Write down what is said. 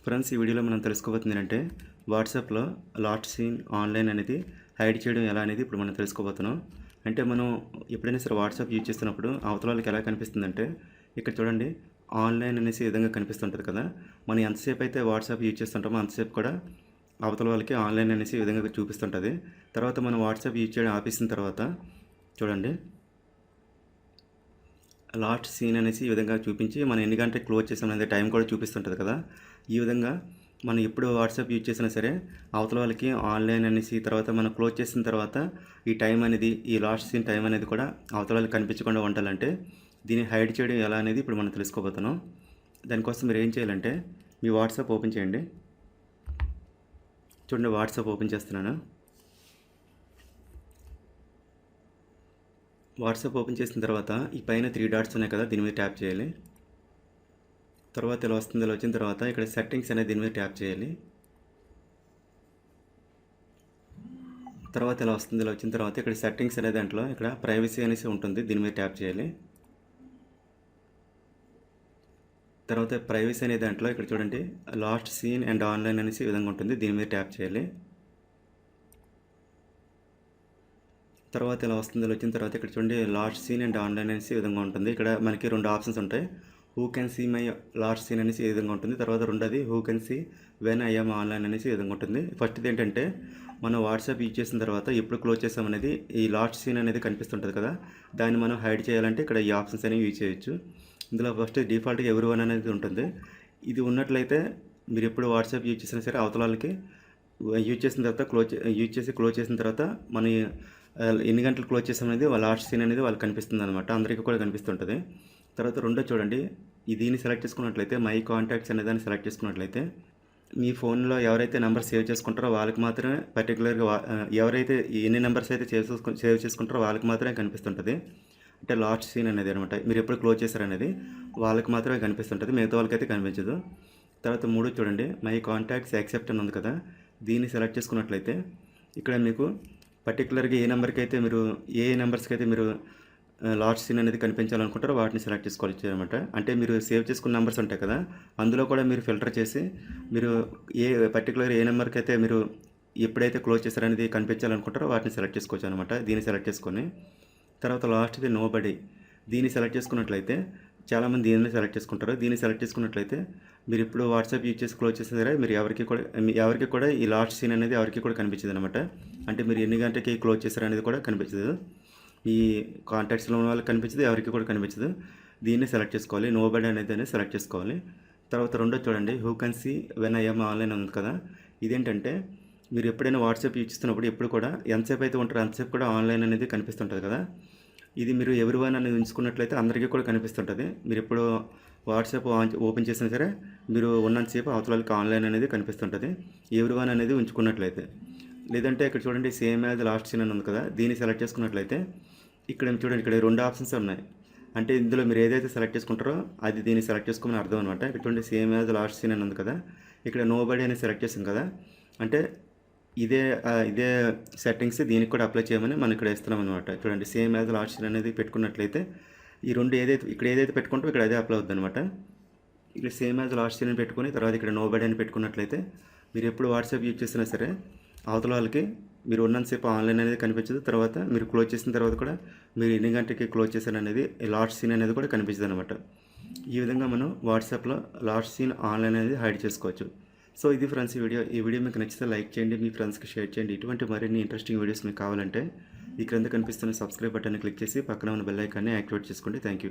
Friends, ఈ వీడియోలో మనం తెలుసుకోబోతుంది ఏంటంటే వాట్సాప్లో లాస్ట్ సీన్ ఆన్లైన్ అనేది హైడ్ చేయడం ఎలా అనేది ఇప్పుడు మనం తెలుసుకోబోతున్నాం. అంటే మనం ఎప్పుడైనా సరే వాట్సాప్ యూజ్ చేస్తున్నప్పుడు అవతల వాళ్ళకి ఎలా కనిపిస్తుందంటే ఇక్కడ చూడండి, ఆన్లైన్ అనేసి ఈ విధంగా కనిపిస్తుంటుంది కదా. మనం ఎంతసేపు అయితే వాట్సాప్ యూజ్ చేస్తుంటామో అంతసేపు కూడా అవతల వాళ్ళకి ఆన్లైన్ అనేసి ఈ విధంగా చూపిస్తుంటుంది. తర్వాత మనం వాట్సాప్ యూజ్ చేయడం ఆపేసిన తర్వాత చూడండి, లాస్ట్ సీన్ అనేసి ఈ విధంగా చూపించి మనం ఎన్ని గంటలకు క్లోజ్ చేసాం అనేది టైం కూడా చూపిస్తుంటుంది కదా. ఈ విధంగా మనం ఎప్పుడు వాట్సాప్ యూజ్ చేసినా సరే అవతల వాళ్ళకి ఆన్లైన్ అనేసి తర్వాత మనం క్లోజ్ చేసిన తర్వాత ఈ టైం అనేది, ఈ లాస్ట్ సీన్ టైం అనేది కూడా అవతల వాళ్ళకి కనిపించకుండా ఉండాలంటే దీన్ని హైడ్ చేయడం ఎలా అనేది ఇప్పుడు మనం తెలుసుకోబోతున్నాం. దానికోసం మీరు ఏం చేయాలంటే మీ వాట్సాప్ ఓపెన్ చేయండి. చూడండి, వాట్సాప్ ఓపెన్ చేస్తున్నాను. వాట్సాప్ ఓపెన్ చేసిన తర్వాత ఈ పైన 3 డాట్స్ ఉన్నాయి కదా, దీని మీద ట్యాప్ చేయాలి. తర్వాత ఇలా వస్తుంది. ఇలా వచ్చిన తర్వాత ఇక్కడ సెట్టింగ్స్ అనేది దీని మీద ట్యాప్ చేయాలి. తర్వాత ఇలా వస్తుంది. ఇలా వచ్చిన తర్వాత ఇక్కడ సెట్టింగ్స్ అనే దాంట్లో ఇక్కడ ప్రైవసీ అనేసి ఉంటుంది, దీని మీద ట్యాప్ చేయాలి. తర్వాత ప్రైవసీ అనే దాంట్లో ఇక్కడ చూడండి, లాస్ట్ సీన్ అండ్ ఆన్లైన్ అనేసి ఈ విధంగా ఉంటుంది, దీని మీద ట్యాప్ చేయాలి. తర్వాత ఇలా వస్తుంది. ఇలా వచ్చిన తర్వాత ఇక్కడ చూడండి, లాస్ట్ సీన్ అండ్ ఆన్లైన్ అనేసి ఈ విధంగా ఉంటుంది. ఇక్కడ మనకి 2 ఆప్షన్స్ ఉంటాయి. Who can see my last seen అనేసి ఈ విధంగా ఉంటుంది. తర్వాత రెండోది who can see when I am online అనేసి ఈ విధంగా ఉంటుంది. ఫస్ట్ది ఏంటంటే మనం వాట్సాప్ యూజ్ చేసిన తర్వాత ఎప్పుడు క్లోజ్ చేసామనేది ఈ లాస్ట్ సీన్ అనేది కనిపిస్తుంటుంది కదా, దాన్ని మనం హైడ్ చేయాలంటే ఇక్కడ ఈ ఆప్షన్స్ అనేవి యూజ్ చేయొచ్చు. ఇందులో ఫస్ట్ డిఫాల్ట్గా ఎవరి అనేది ఉంటుంది. ఇది ఉన్నట్లయితే మీరు ఎప్పుడు వాట్సాప్ యూజ్ చేసినా సరే అవతల వాళ్ళకి యూజ్ చేసిన తర్వాత క్లోజ్ చేసిన తర్వాత మన ఎన్ని గంటలు క్లోజ్ చేసామనేది లాస్ట్ సీన్ అనేది వాళ్ళకి కనిపిస్తుంది అనమాట, అందరికీ కూడా కనిపిస్తుంటుంది. తర్వాత రెండో చూడండి, దీన్ని సెలెక్ట్ చేసుకున్నట్లయితే మై కాంటాక్ట్స్ అనే దాన్ని సెలెక్ట్ చేసుకున్నట్లయితే మీ ఫోన్లో ఎవరైతే నెంబర్ సేవ్ చేసుకుంటారో వాళ్ళకి మాత్రమే పర్టికులర్గా ఎవరైతే ఎన్ని నెంబర్స్ అయితే సేవ్ చేసుకుంటారో వాళ్ళకి మాత్రమే కనిపిస్తుంటుంది. అంటే లాస్ట్ సీన్ అనేది అనమాట, మీరు ఎప్పుడు క్లోజ్ చేశారనేది వాళ్ళకి మాత్రమే కనిపిస్తుంటుంది, మిగతా వాళ్ళకైతే కనిపించదు. తర్వాత 3 చూడండి, మై కాంటాక్ట్స్ యాక్సెప్ట్ అని ఉంది కదా, దీన్ని సెలెక్ట్ చేసుకున్నట్లయితే ఇక్కడ మీకు పర్టికులర్గా ఏ నెంబర్స్కి అయితే మీరు లాస్ట్ సీన్ అనేది కనిపించాలనుకుంటారో వాటిని సెలెక్ట్ చేసుకోవచ్చు అనమాట. అంటే మీరు సేవ్ చేసుకున్న నెంబర్స్ ఉంటాయి కదా, అందులో కూడా మీరు ఫిల్టర్ చేసి మీరు ఏ నెంబర్కి అయితే మీరు ఎప్పుడైతే క్లోజ్ చేశారనేది కనిపించాలనుకుంటారో వాటిని సెలెక్ట్ చేసుకోవచ్చు అనమాట. దీన్ని సెలెక్ట్ చేసుకొని తర్వాత లాస్ట్ది నోబడీ, దీన్ని సెలెక్ట్ చేసుకున్నట్లయితే చాలామంది దీన్ని సెలెక్ట్ చేసుకుంటారు. దీన్ని సెలెక్ట్ చేసుకున్నట్లయితే మీరు ఇప్పుడు వాట్సాప్ యూజ్ చేసి క్లోజ్ చేసిన సరే మీరు ఎవరికి కూడా ఈ లాస్ట్ సీన్ అనేది ఎవరికి కూడా కనిపించదు అనమాట. అంటే మీరు ఎన్ని గంటకి క్లోజ్ చేశారనేది కూడా కనిపించదు, ఈ కాంటాక్ట్స్లో ఉన్న వాళ్ళకి కనిపించదు, ఎవరికి కూడా కనిపించదు. దీన్ని సెలెక్ట్ చేసుకోవాలి, నోబడీ అనేది సెలెక్ట్ చేసుకోవాలి. తర్వాత రెండో చూడండి, who can see when I am online ఉంది కదా, ఇదేంటంటే మీరు ఎప్పుడైనా వాట్సాప్ యూజ్ చేస్తున్నప్పుడు ఎప్పుడు కూడా ఎంతసేపు అయితే ఉంటారో అంతసేపు కూడా ఆన్లైన్ అనేది కనిపిస్తుంటుంది కదా. ఇది మీరు ఎవరి వన్ అనేది ఉంచుకున్నట్లయితే అందరికీ కూడా కనిపిస్తుంటుంది. మీరు ఎప్పుడు వాట్సాప్ ఓపెన్ చేసినా సరే మీరు ఉన్నంతసేపు అవతల వాళ్ళకి ఆన్లైన్ అనేది కనిపిస్తుంటుంది, ఎవరి వన్ అనేది ఉంచుకున్నట్లయితే. లేదంటే ఇక్కడ చూడండి, సేమ్ యాజ్ లాస్ట్ సీన్ అని ఉంది కదా, దీన్ని సెలెక్ట్ చేసుకున్నట్లయితే ఇక్కడ చూడండి, ఇక్కడ 2 ఆప్షన్స్ ఉన్నాయి. అంటే ఇందులో మీరు ఏదైతే సెలెక్ట్ చేసుకుంటారో అది దీన్ని సెలెక్ట్ చేసుకోమని అర్థం అనమాట. ఇక్కడ చూడండి, సేమ్ యాజ్ లాస్ట్ సీన్ అని ఉంది కదా, ఇక్కడ నోబడీ అనేది సెలెక్ట్ చేసాం కదా, అంటే ఇదే సెట్టింగ్స్ దీనికి కూడా అప్లై చేయమని మనం ఇక్కడ ఇస్తున్నాం అనమాట. చూడండి, సేమ్ యాజ్ లాస్ట్ సీన్ అనేది పెట్టుకున్నట్లయితే ఈ 2 ఏదైతే పెట్టుకుంటారో ఇక్కడ అదే అప్లై అవుతుంది అనమాట. ఇక్కడ సేమ్ యాజ్ లాస్ట్ సీన్ పెట్టుకుని తర్వాత ఇక్కడ నోబడీ అని పెట్టుకున్నట్లయితే మీరు ఎప్పుడు వాట్సాప్ యూజ్ చేసినా సరే అవతల వాళ్ళకి మీరు ఉన్నంతసేపు ఆన్లైన్ అనేది కనిపించదు. తర్వాత మీరు క్లోజ్ చేసిన తర్వాత కూడా మీరు ఎన్ని గంటకి క్లోజ్ చేశారనేది లాస్ట్ సీన్ అనేది కూడా కనిపించదు అనమాట. ఈ విధంగా మనం వాట్సాప్లో లాస్ట్ సీన్ ఆన్లైన్ అనేది హైడ్ చేసుకోవచ్చు. సో ఇది ఫ్రెండ్స్ ఈ వీడియో మీకు నచ్చితే లైక్ చేయండి, మీ ఫ్రెండ్స్కి షేర్ చేయండి. ఇటువంటి మరిన్ని ఇంట్రెస్టింగ్ వీడియోస్ మీకు కావాలంటే ఈ క్రింద కనిపిస్తున్న సబ్స్క్రైబ్ బటన్ని క్లిక్ చేసి పక్కన ఉన్న బెల్ ఐకాన్ని యాక్టివేట్ చేసుకోండి. Thank you.